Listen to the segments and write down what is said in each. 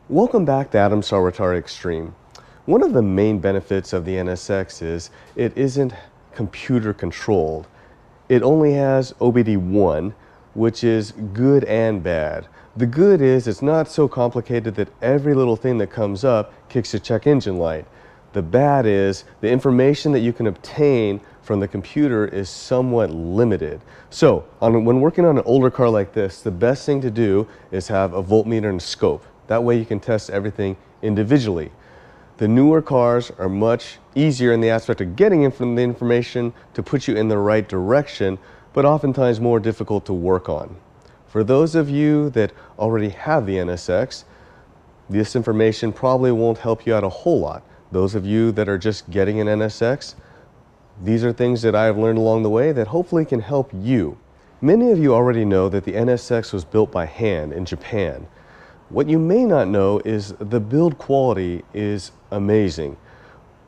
Welcome back to Saruwatari Xtreme. One of the main benefits of the NSX is it isn't computer controlled. It only has OBD1, which is good and bad. The good is it's not so complicated that every little thing that comes up kicks a check engine light. The bad is the information that you can obtain from the computer is somewhat limited. So when working on an older car like this, the best thing to do is have a voltmeter and a scope. That way you can test everything individually. The newer cars are much easier in the aspect of getting the information to put you in the right direction, but oftentimes more difficult to work on. For those of you that already have the NSX, this information probably won't help you out a whole lot. Those of you that are just getting an NSX, these are things that I've learned along the way that hopefully can help you. Many of you already know that the NSX was built by hand in Japan. What you may not know is the build quality is amazing.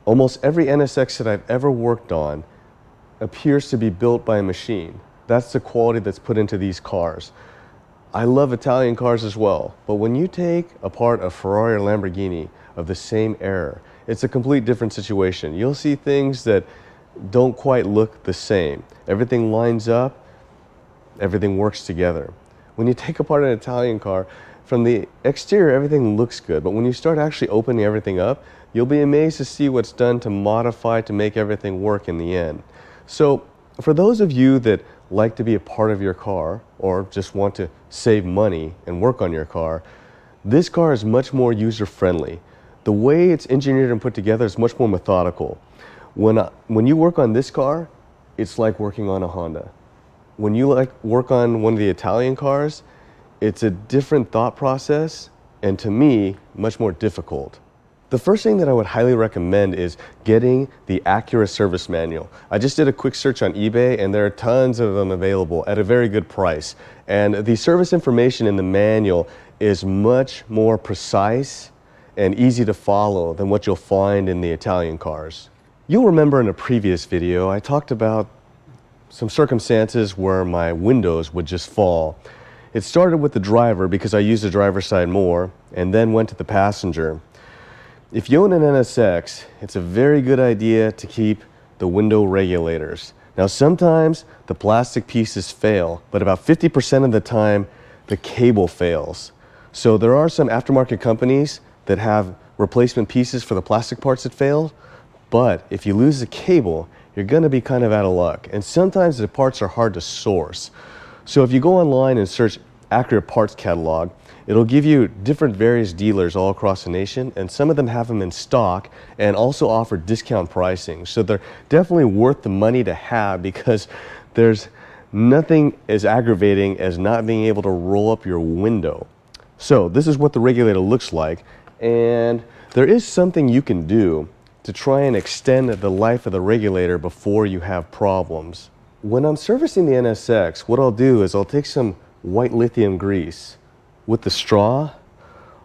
Almost every NSX that I've ever worked on appears to be built by a machine. That's the quality that's put into these cars. I love Italian cars as well, but when you take apart a Ferrari or Lamborghini of the same era, it's a complete different situation. You'll see things that don't quite look the same. Everything lines up, everything works together. When you take apart an Italian car, from the exterior, everything looks good, but when you start actually opening everything up, you'll be amazed to see what's done to modify to make everything work in the end. So for those of you that like to be a part of your car or just want to save money and work on your car, this car is much more user-friendly. The way it's engineered and put together is much more methodical. When you work on this car, it's like working on a Honda. When you work on one of the Italian cars, it's a different thought process, and to me, much more difficult. The first thing that I would highly recommend is getting the Acura service manual. I just did a quick search on eBay, and there are tons of them available at a very good price. And the service information in the manual is much more precise and easy to follow than what you'll find in the Italian cars. You'll remember in a previous video, I talked about some circumstances where my windows would just fall. It started with the driver because I used the driver's side more, and then went to the passenger. If you own an NSX, it's a very good idea to keep the window regulators. Now sometimes the plastic pieces fail, but about 50% of the time the cable fails. So there are some aftermarket companies that have replacement pieces for the plastic parts that fail, but if you lose the cable, you're going to be kind of out of luck. And sometimes the parts are hard to source. So if you go online and search Acura parts catalog, it'll give you different various dealers all across the nation, and some of them have them in stock and also offer discount pricing. So they're definitely worth the money to have, because there's nothing as aggravating as not being able to roll up your window. So this is what the regulator looks like, and there is something you can do to try and extend the life of the regulator before you have problems. When I'm servicing the NSX, what I'll do is I'll take some white lithium grease. With the straw,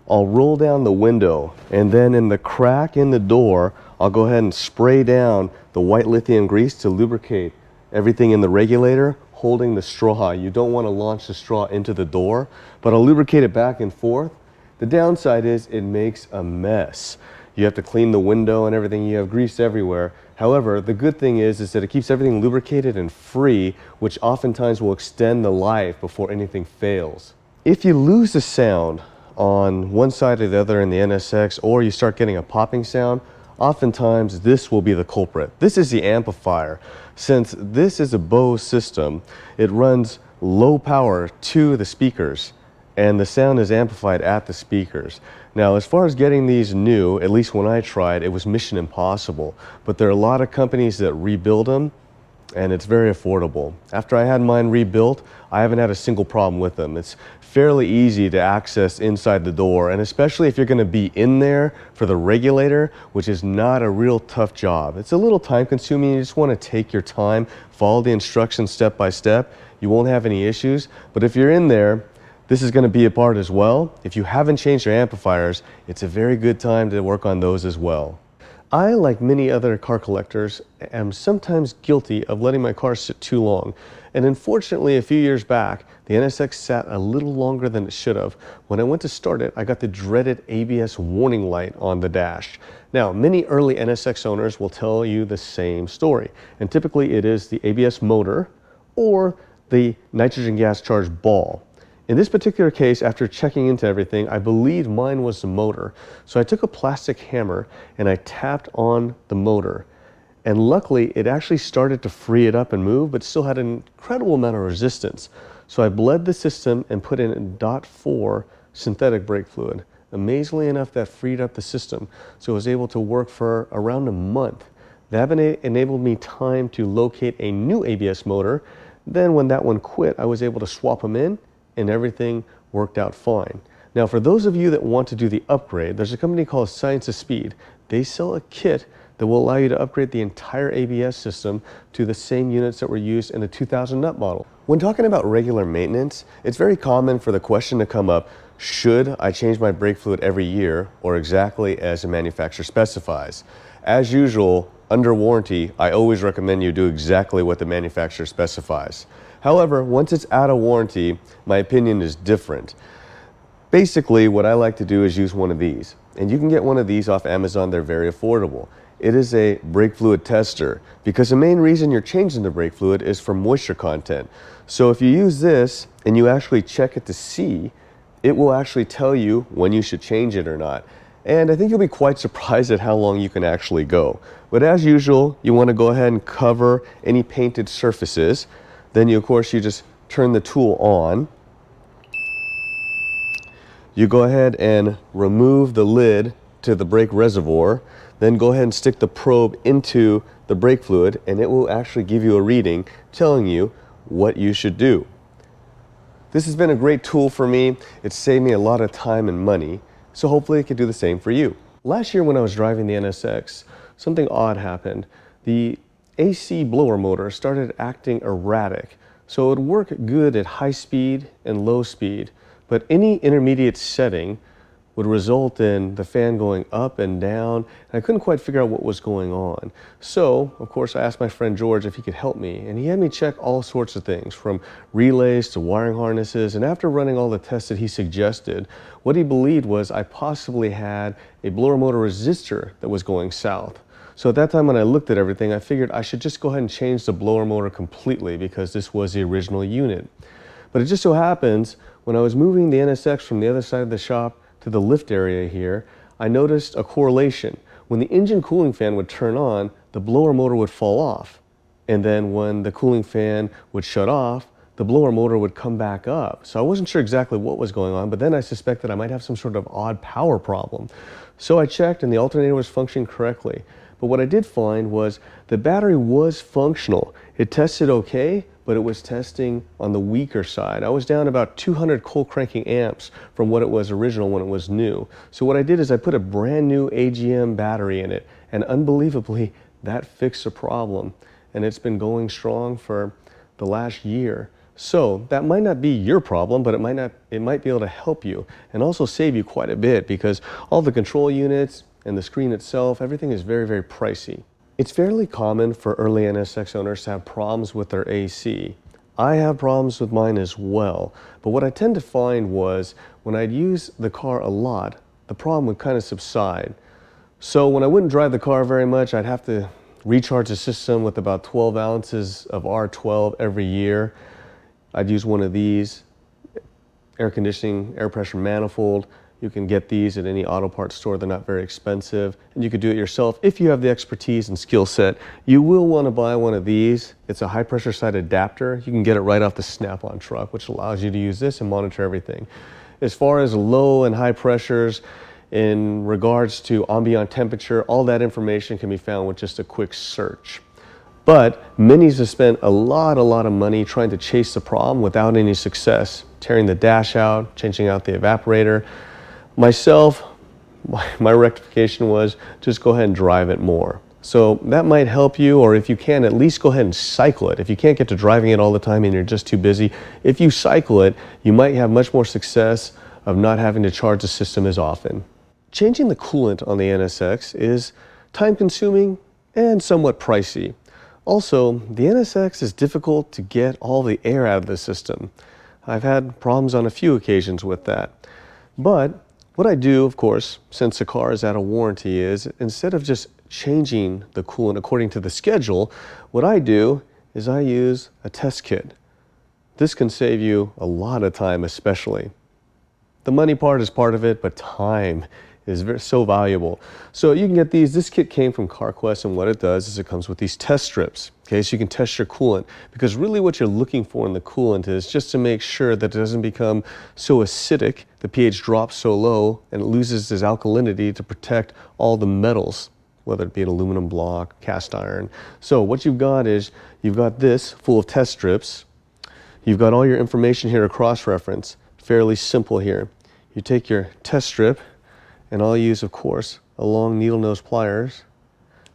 I'll roll down the window, and then in the crack in the door, I'll go ahead and spray down the white lithium grease to lubricate everything in the regulator, holding the straw. You don't want to launch the straw into the door, but I'll lubricate it back and forth. The downside is it makes a mess. You have to clean the window and everything. You have grease everywhere. However, the good thing is that it keeps everything lubricated and free, which oftentimes will extend the life before anything fails. If you lose the sound on one side or the other in the NSX, or you start getting a popping sound, oftentimes this will be the culprit. This is the amplifier. Since this is a Bose system, it runs low power to the speakers, and the sound is amplified at the speakers. Now, as far as getting these new, at least when I tried, it was mission impossible. But there are a lot of companies that rebuild them, and it's very affordable. After I had mine rebuilt, I haven't had a single problem with them. It's fairly easy to access inside the door, and especially if you're going to be in there for the regulator, which is not a real tough job. It's a little time consuming. You just want to take your time, follow the instructions step by step. You won't have any issues. But if you're in there, this is going to be a part as well. If you haven't changed your amplifiers, it's a very good time to work on those as well. I, like many other car collectors, am sometimes guilty of letting my car sit too long. And unfortunately, a few years back, the NSX sat a little longer than it should have. When I went to start it, I got the dreaded ABS warning light on the dash. Now, many early NSX owners will tell you the same story. And typically it is the ABS motor or the nitrogen gas charged ball. In this particular case, after checking into everything, I believed mine was the motor. So I took a plastic hammer and I tapped on the motor. And luckily, it actually started to free it up and move, but still had an incredible amount of resistance. So I bled the system and put in .4 synthetic brake fluid. Amazingly enough, that freed up the system. So I was able to work for around a month. That enabled me time to locate a new ABS motor. Then when that one quit, I was able to swap them in, and everything worked out fine. Now, for those of you that want to do the upgrade, there's a company called Science of Speed. They sell a kit that will allow you to upgrade the entire ABS system to the same units that were used in the 2000 nut model. When talking about regular maintenance, it's very common for the question to come up, should I change my brake fluid every year or exactly as the manufacturer specifies? As usual, under warranty, I always recommend you do exactly what the manufacturer specifies. However, once it's out of warranty, my opinion is different. Basically, what I like to do is use one of these. And you can get one of these off Amazon. They're very affordable. It is a brake fluid tester because the main reason you're changing the brake fluid is for moisture content. So if you use this and you actually check it to see, it will actually tell you when you should change it or not. And I think you'll be quite surprised at how long you can actually go. But as usual, you want to go ahead and cover any painted surfaces. Then of course, you just turn the tool on. You go ahead and remove the lid to the brake reservoir. Then go ahead and stick the probe into the brake fluid, and it will actually give you a reading telling you what you should do. This has been a great tool for me. It's saved me a lot of time and money, so hopefully it can do the same for you. Last year when I was driving the NSX, something odd happened. The AC blower motor started acting erratic, so it would work good at high speed and low speed, but any intermediate setting would result in the fan going up and down, and I couldn't quite figure out what was going on. So, of course, I asked my friend George if he could help me, and he had me check all sorts of things, from relays to wiring harnesses, and after running all the tests that he suggested, what he believed was I possibly had a blower motor resistor that was going south. So at that time when I looked at everything, I figured I should just go ahead and change the blower motor completely because this was the original unit. But it just so happens, when I was moving the NSX from the other side of the shop to the lift area here, I noticed a correlation. When the engine cooling fan would turn on, the blower motor would fall off. And then when the cooling fan would shut off, the blower motor would come back up. So I wasn't sure exactly what was going on, but then I suspected I might have some sort of odd power problem. So I checked and the alternator was functioning correctly. But what I did find was the battery was functional. It tested okay, but it was testing on the weaker side. I was down about 200 cold cranking amps from what it was original when it was new. So what I did is I put a brand new AGM battery in it, and unbelievably, that fixed the problem. And it's been going strong for the last year. So that might not be your problem, but it might be able to help you and also save you quite a bit because all the control units and the screen itself, everything is very, very pricey. It's fairly common for early NSX owners to have problems with their AC. I have problems with mine as well, but what I tend to find was when I'd use the car a lot, the problem would kind of subside. So when I wouldn't drive the car very much, I'd have to recharge the system with about 12 ounces of R12 every year. I'd use one of these, air conditioning, air pressure manifold. You can get these at any auto parts store. They're not very expensive, and you could do it yourself if you have the expertise and skill set. You will want to buy one of these. It's a high pressure side adapter. You can get it right off the Snap-on truck, which allows you to use this and monitor everything. As far as low and high pressures, in regards to ambient temperature, all that information can be found with just a quick search. But many have spent a lot of money trying to chase the problem without any success, tearing the dash out, changing out the evaporator. Myself, my rectification was just go ahead and drive it more. So that might help you, or if you can, at least go ahead and cycle it. If you can't get to driving it all the time and you're just too busy, if you cycle it, you might have much more success of not having to charge the system as often. Changing the coolant on the NSX is time-consuming and somewhat pricey. Also, the NSX is difficult to get all the air out of the system. I've had problems on a few occasions with that. But what I do, of course, since the car is out of warranty, is instead of just changing the coolant according to the schedule, what I do is I use a test kit. This can save you a lot of time, especially. The money part is part of it, but time is so valuable. So you can get these. This kit came from CarQuest, and what it does is it comes with these test strips. Okay, so you can test your coolant, because really what you're looking for in the coolant is just to make sure that it doesn't become so acidic, the pH drops so low, and it loses its alkalinity to protect all the metals, whether it be an aluminum block, cast iron. So what you've got is, you've got this full of test strips. You've got all your information here to cross-reference. Fairly simple here. You take your test strip, and I'll use, of course, a long needle nose pliers.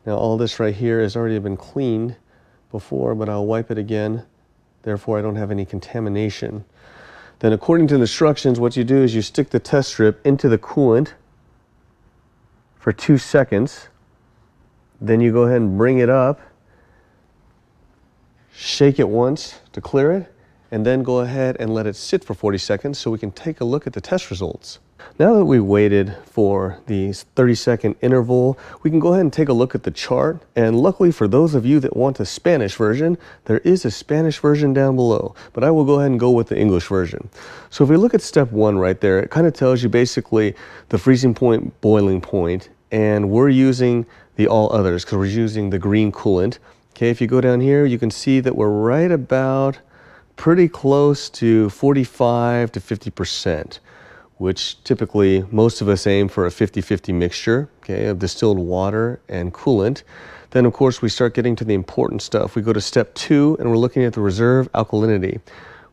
Now all this right here has already been cleaned before, but I'll wipe it again. Therefore, I don't have any contamination. Then according to the instructions, what you do is you stick the test strip into the coolant for 2 seconds. Then you go ahead and bring it up, shake it once to clear it, and then go ahead and let it sit for 40 seconds so we can take a look at the test results. Now that we've waited for these 30-second interval, we can go ahead and take a look at the chart. And luckily for those of you that want the Spanish version, there is a Spanish version down below, but I will go ahead and go with the English version. So if we look at step 1 right there, it kind of tells you basically the freezing point, boiling point, and we're using the all others because we're using the green coolant. Okay, if you go down here, you can see that we're right about pretty close to 45 to 50%, which typically most of us aim for a 50-50 mixture, okay, of distilled water and coolant. Then of course we start getting to the important stuff. We go to step 2 and we're looking at the reserve alkalinity.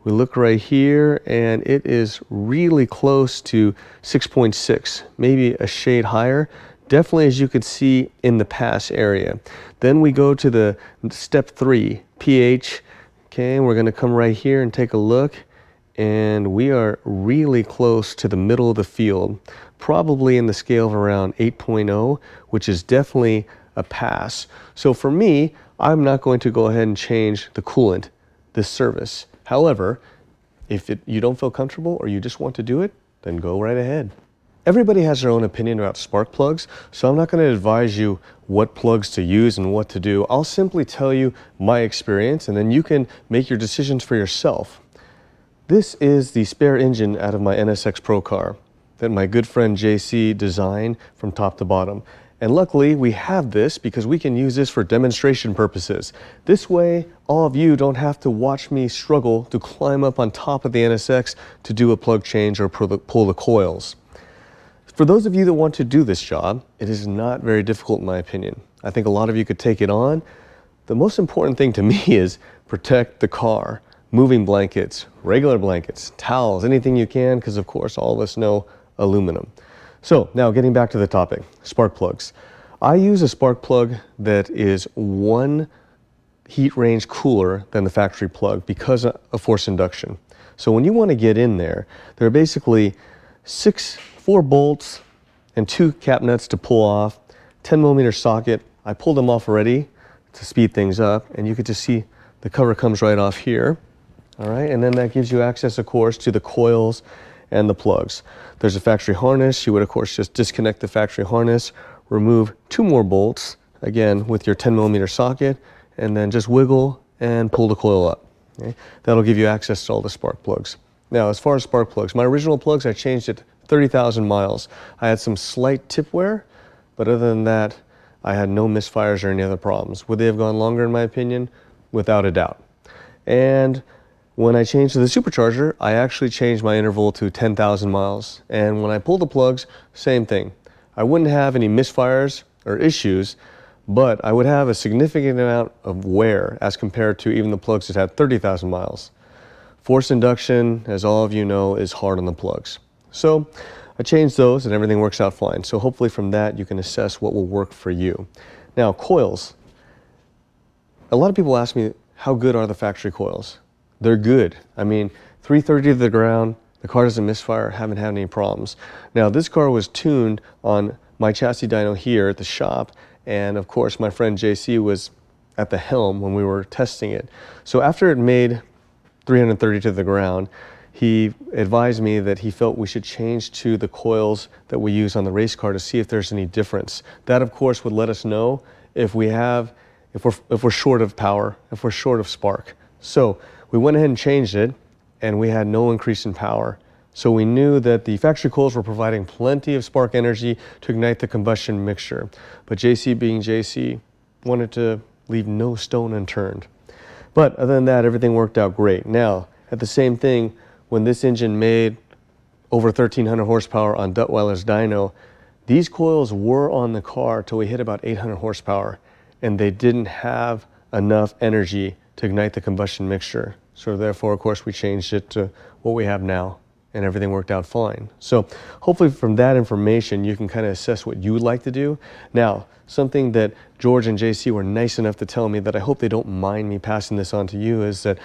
We look right here and it is really close to 6.6, maybe a shade higher, definitely as you could see in the pass area. Then we go to the step 3, pH. Okay, we're going to come right here and take a look, and we are really close to the middle of the field, probably in the scale of around 8.0, which is definitely a pass. So for me, I'm not going to go ahead and change the coolant this service. However, if you don't feel comfortable or you just want to do it, then go right ahead. Everybody has their own opinion about spark plugs, so I'm not going to advise you what plugs to use and what to do. I'll simply tell you my experience, and then you can make your decisions for yourself. This is the spare engine out of my NSX Pro car that my good friend JC designed from top to bottom. And luckily we have this because we can use this for demonstration purposes. This way, all of you don't have to watch me struggle to climb up on top of the NSX to do a plug change or pull the coils. For those of you that want to do this job, it is not very difficult in my opinion. I think a lot of you could take it on. The most important thing to me is protect the car. Moving blankets, regular blankets, towels, anything you can, because of course all of us know aluminum. So now getting back to the topic, spark plugs. I use a spark plug that is 1 heat range cooler than the factory plug because of forced induction. So when you want to get in there, there are basically 4 bolts and 2 cap nuts to pull off, 10mm socket. I pulled them off already to speed things up, and you could just see the cover comes right off here. All right, and then that gives you access, of course, to the coils and the plugs. There's a factory harness. You would, of course, just disconnect the factory harness, remove 2 more bolts, again, with your 10mm socket, and then just wiggle and pull the coil up. Okay? That'll give you access to all the spark plugs. Now, as far as spark plugs, my original plugs, I changed it 30,000 miles. I had some slight tip wear, but other than that, I had no misfires or any other problems. Would they have gone longer in my opinion? Without a doubt. And when I changed to the supercharger, I actually changed my interval to 10,000 miles. And when I pulled the plugs, same thing. I wouldn't have any misfires or issues, but I would have a significant amount of wear as compared to even the plugs that had 30,000 miles. Forced induction, as all of you know, is hard on the plugs. So I changed those and everything works out fine. So hopefully from that you can assess what will work for you. Now coils. A lot of people ask me, how good are the factory coils? They're good. I mean, 330 to the ground, the car doesn't misfire, haven't had any problems. Now this car was tuned on my chassis dyno here at the shop, And of course, my friend JC was at the helm when we were testing it. So after it made 330 to the ground, he advised me that he felt we should change to the coils that we use on the race car to see if there's any difference. That, of course, would let us know if we're short of power, if we're short of spark. So we went ahead and changed it, and we had no increase in power. So we knew that the factory coils were providing plenty of spark energy to ignite the combustion mixture. But JC, being JC, wanted to leave no stone unturned. But other than that, everything worked out great. Now, at the same thing, when this engine made over 1,300 horsepower on Duttweiler's dyno, these coils were on the car till we hit about 800 horsepower, and they didn't have enough energy to ignite the combustion mixture. So therefore, of course, we changed it to what we have now, and everything worked out fine. So hopefully from that information, you can kind of assess what you would like to do. Now, something that George and JC were nice enough to tell me that I hope they don't mind me passing this on to you is that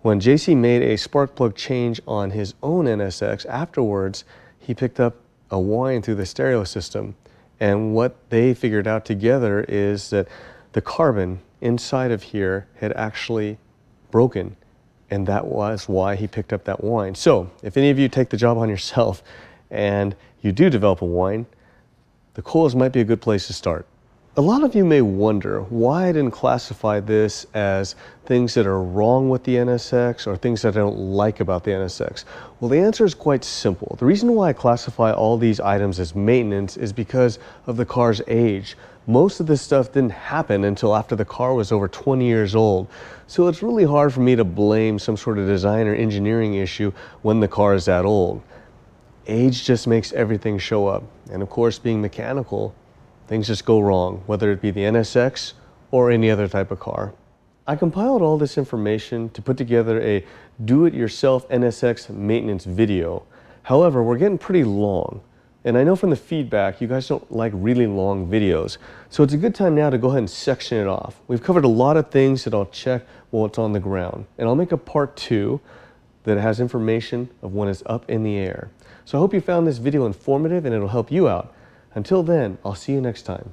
when JC made a spark plug change on his own NSX, afterwards, he picked up a whine through the stereo system. And what they figured out together is that the carbon inside of here had actually broken. And that was why he picked up that whine. So if any of you take the job on yourself and you do develop a whine, the coils might be a good place to start. A lot of you may wonder why I didn't classify this as things that are wrong with the NSX or things that I don't like about the NSX. Well, the answer is quite simple. The reason why I classify all these items as maintenance is because of the car's age. Most of this stuff didn't happen until after the car was over 20 years old. So it's really hard for me to blame some sort of design or engineering issue when the car is that old. Age just makes everything show up. And of course, being mechanical, things just go wrong, whether it be the NSX or any other type of car. I compiled all this information to put together a do-it-yourself NSX maintenance video. However, we're getting pretty long. And I know from the feedback, you guys don't like really long videos. So it's a good time now to go ahead and section it off. We've covered a lot of things that I'll check while it's on the ground. And I'll make a part 2 that has information of when it's up in the air. So I hope you found this video informative and it'll help you out. Until then, I'll see you next time.